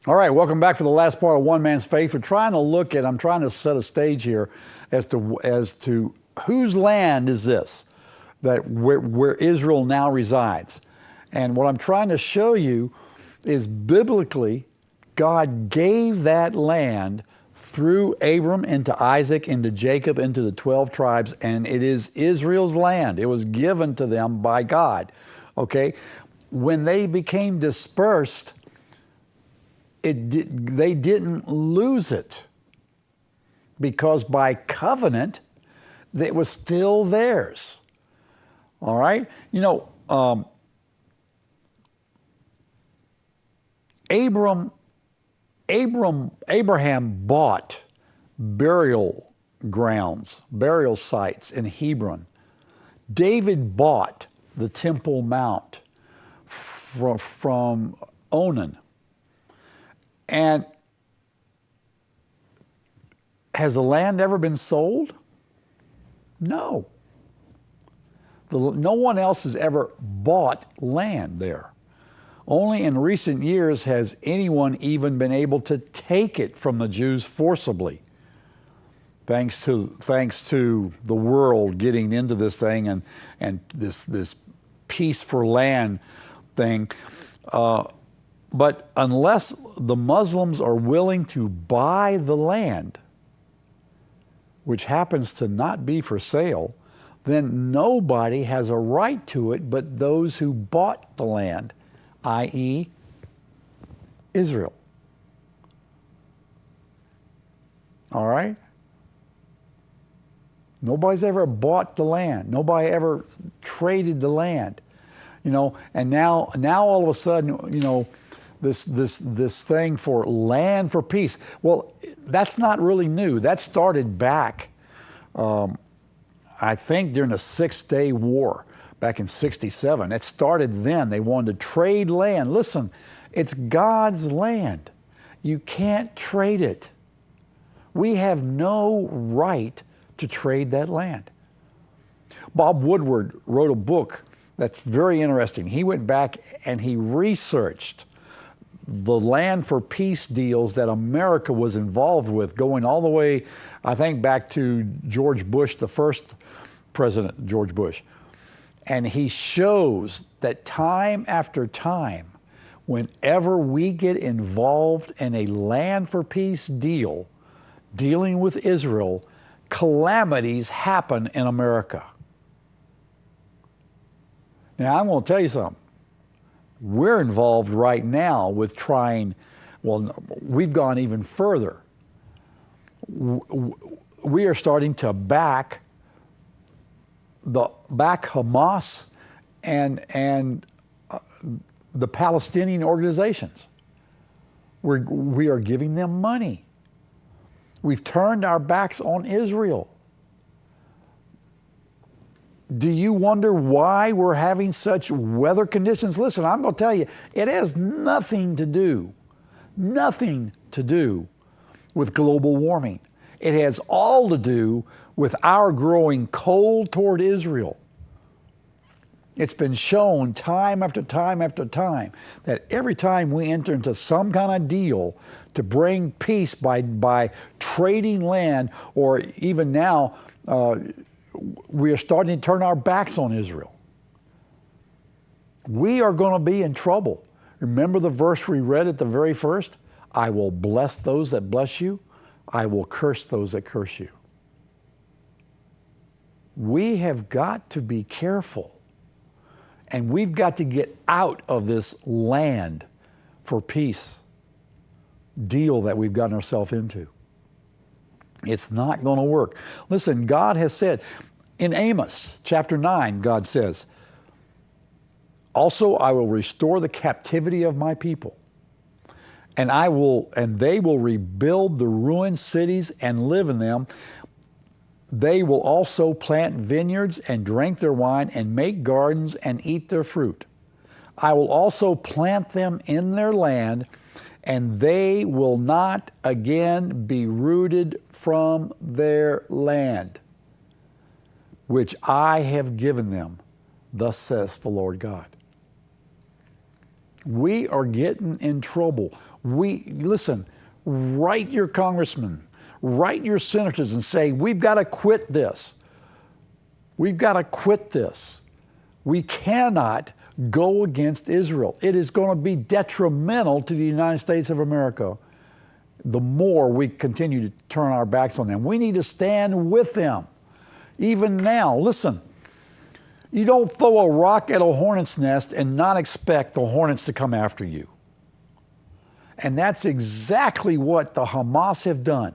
All right, welcome back for the last part of One Man's Faith. I'm trying to set a stage here as to whose land is this, that where Israel now resides. And what I'm trying to show you is biblically, God gave that land through Abram into Isaac, into Jacob, into the 12 tribes, and it is Israel's land. It was given to them by God, okay? When they became dispersed, they didn't lose it, because by covenant, it was still theirs. All right? You know, Abraham bought burial grounds, burial sites in Hebron. David bought the Temple Mount from Onan. And has the land ever been sold? No. No one else has ever bought land there. Only in recent years has anyone even been able to take it from the Jews forcibly, thanks to the world getting into this thing and this peace for land thing. But unless the Muslims are willing to buy the land, which happens to not be for sale, then nobody has a right to it but those who bought the land, i.e., Israel. All right? Nobody's ever bought the land. Nobody ever traded the land. You know, and now all of a sudden, you know, this thing for land for peace. Well, that's not really new. That started back, I think, during the 6-Day War back in '67. It started then. They wanted to trade land. Listen, it's God's land. You can't trade it. We have no right to trade that land. Bob Woodward wrote a book that's very interesting. He went back and he researched the land for peace deals that America was involved with, going all the way, I think, back to George Bush, the first president, George Bush. And he shows that time after time, whenever we get involved in a land for peace deal, dealing with Israel, calamities happen in America. Now, I'm going to tell you something. We're involved right now with trying, well, we've gone even further. We are starting to back Hamas and the Palestinian organizations. We are giving them money. We've turned our backs on Israel. Do you wonder why we're having such weather conditions? Listen, I'm going to tell you, it has nothing to do with global warming. It has all to do with our growing cold toward Israel. It's been shown time after time after time that every time we enter into some kind of deal to bring peace by trading land, or even now, we are starting to turn our backs on Israel. We are going to be in trouble. Remember the verse we read at the very first? I will bless those that bless you. I will curse those that curse you. We have got to be careful. And we've got to get out of this land for peace deal that we've gotten ourselves into. It's not going to work. Listen, God has said, in Amos chapter 9, God says, also I will restore the captivity of my people, and they will rebuild the ruined cities and live in them. They will also plant vineyards and drink their wine and make gardens and eat their fruit. I will also plant them in their land, and they will not again be rooted from their land, which I have given them. Thus says the Lord God. We are getting in trouble. Listen, write your congressmen, write your senators and say, we've got to quit this. We've got to quit this. We cannot go against Israel. It is going to be detrimental to the United States of America the more we continue to turn our backs on them. We need to stand with them. Even now, listen, you don't throw a rock at a hornet's nest and not expect the hornets to come after you. And that's exactly what the Hamas have done.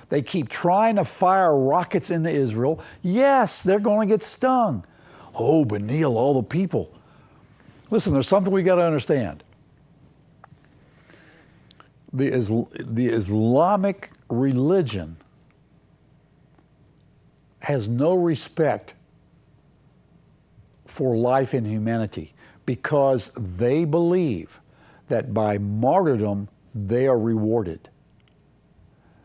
They keep trying to fire rockets into Israel. Yes, they're going to get stung. Oh, but Neal, all the people. Listen, there's something we got to understand. The Islamic religion has no respect for life and humanity because they believe that by martyrdom they are rewarded.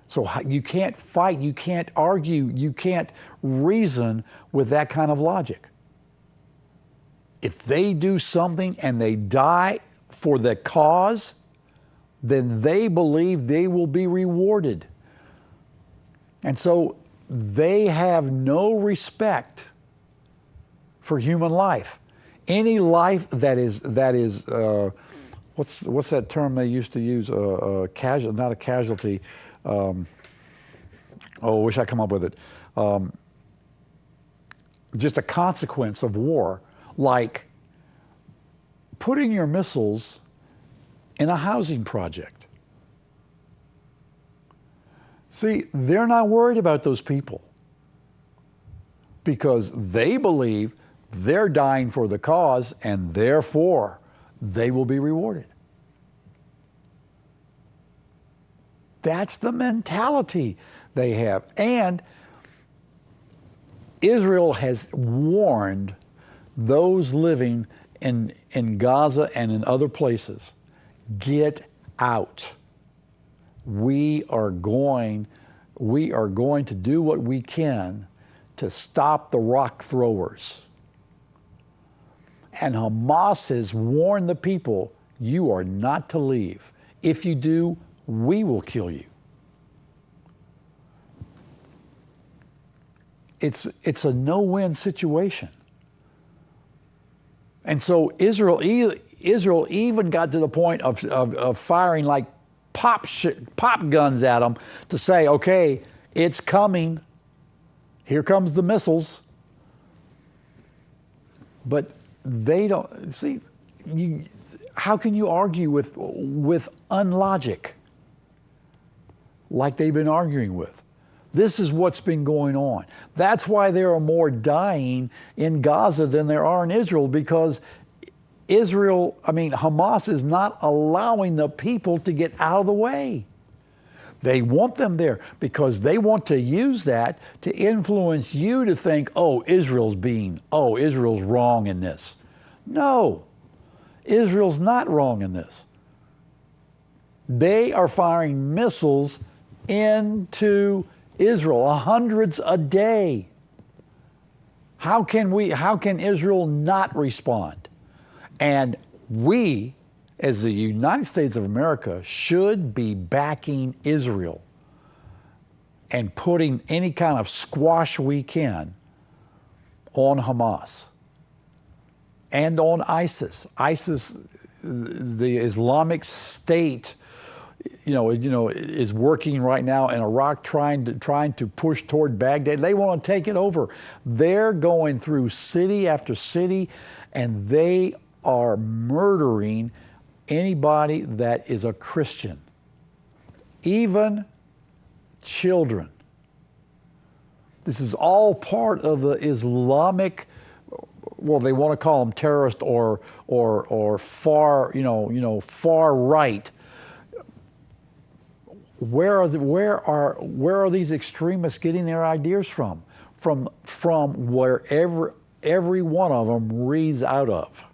So you can't fight, you can't argue, you can't reason with that kind of logic. If they do something and they die for the cause, then they believe they will be rewarded. And so they have no respect for human life. Any life that is what's that term they used to use? Not a casualty. I wish I come up with it. Just a consequence of war, like putting your missiles in a housing project. See, they're not worried about those people because they believe they're dying for the cause and therefore they will be rewarded. That's the mentality they have. And Israel has warned those living in Gaza and in other places, get out. We are going to do what we can to stop the rock throwers. And Hamas has warned the people, you are not to leave. If you do, we will kill you. It's a no-win situation. And so Israel even got to the point of firing like pop guns at them to say, okay, it's coming. Here comes the missiles. But they don't see. How can you argue with unlogic like they've been arguing with? This is what's been going on. That's why there are more dying in Gaza than there are in Israel, because Hamas is not allowing the people to get out of the way. They want them there because they want to use that to influence you to think, Israel's wrong in this. No, Israel's not wrong in this. They are firing missiles into Israel, hundreds a day. How can Israel not respond? And we, as the United States of America, should be backing Israel and putting any kind of squash we can on Hamas and on ISIS. ISIS, the Islamic State, is working right now in Iraq, trying to push toward Baghdad. They want to take it over. They're going through city after city, and they are murdering anybody that is a Christian, even children. This is all part of the Islamic. Well, they want to call them terrorist or far far right. Where are these extremists getting their ideas from? From wherever every one of them reads out of.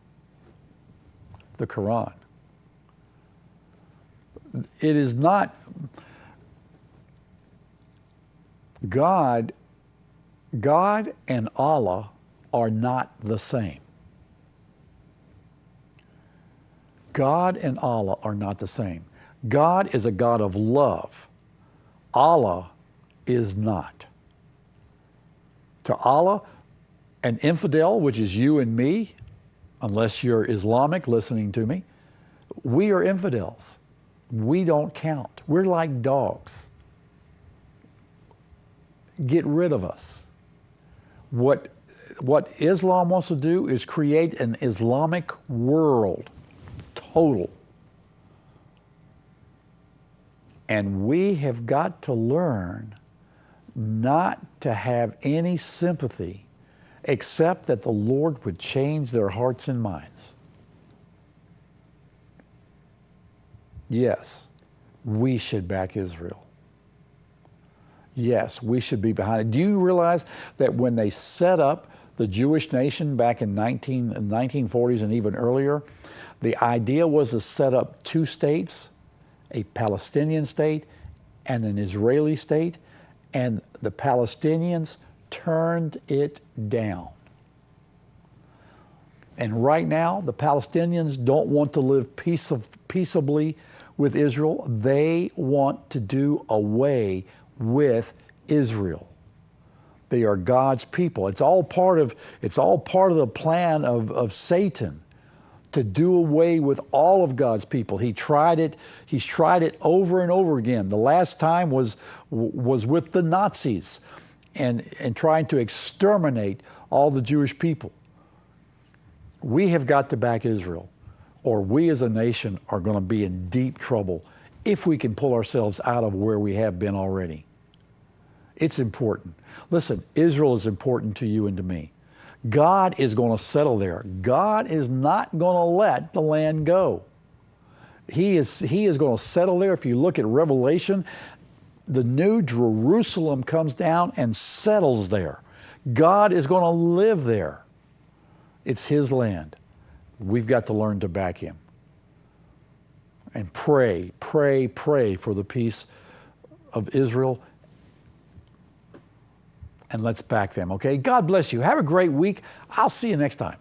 The Quran. It is not God and Allah are not the same. God and Allah are not the same. God is a God of love. Allah is not. To Allah, an infidel, which is you and me, unless you're Islamic listening to me, we are infidels. We don't count. We're like dogs. Get rid of us. What Islam wants to do is create an Islamic world, total. And we have got to learn not to have any sympathy except that the Lord would change their hearts and minds. Yes, we should back Israel. Yes, we should be behind it. Do you realize that when they set up the Jewish nation back in 1940s and even earlier, the idea was to set up two states, a Palestinian state and an Israeli state, and the Palestinians turned it down. And right now, the Palestinians don't want to live peaceably with Israel. They want to do away with Israel. They are God's people. It's all part of the plan of Satan to do away with all of God's people. He's tried it over and over again. The last time was with the Nazis and trying to exterminate all the Jewish people. We have got to back Israel, or we as a nation are going to be in deep trouble if we can pull ourselves out of where we have been already. It's important. Listen, Israel is important to you and to me. God is going to settle there. God is not going to let the land go. He is going to settle there. If you look at Revelation, the new Jerusalem comes down and settles there. God is going to live there. It's His land. We've got to learn to back Him. And pray, pray, pray for the peace of Israel. And let's back them, okay? God bless you. Have a great week. I'll see you next time.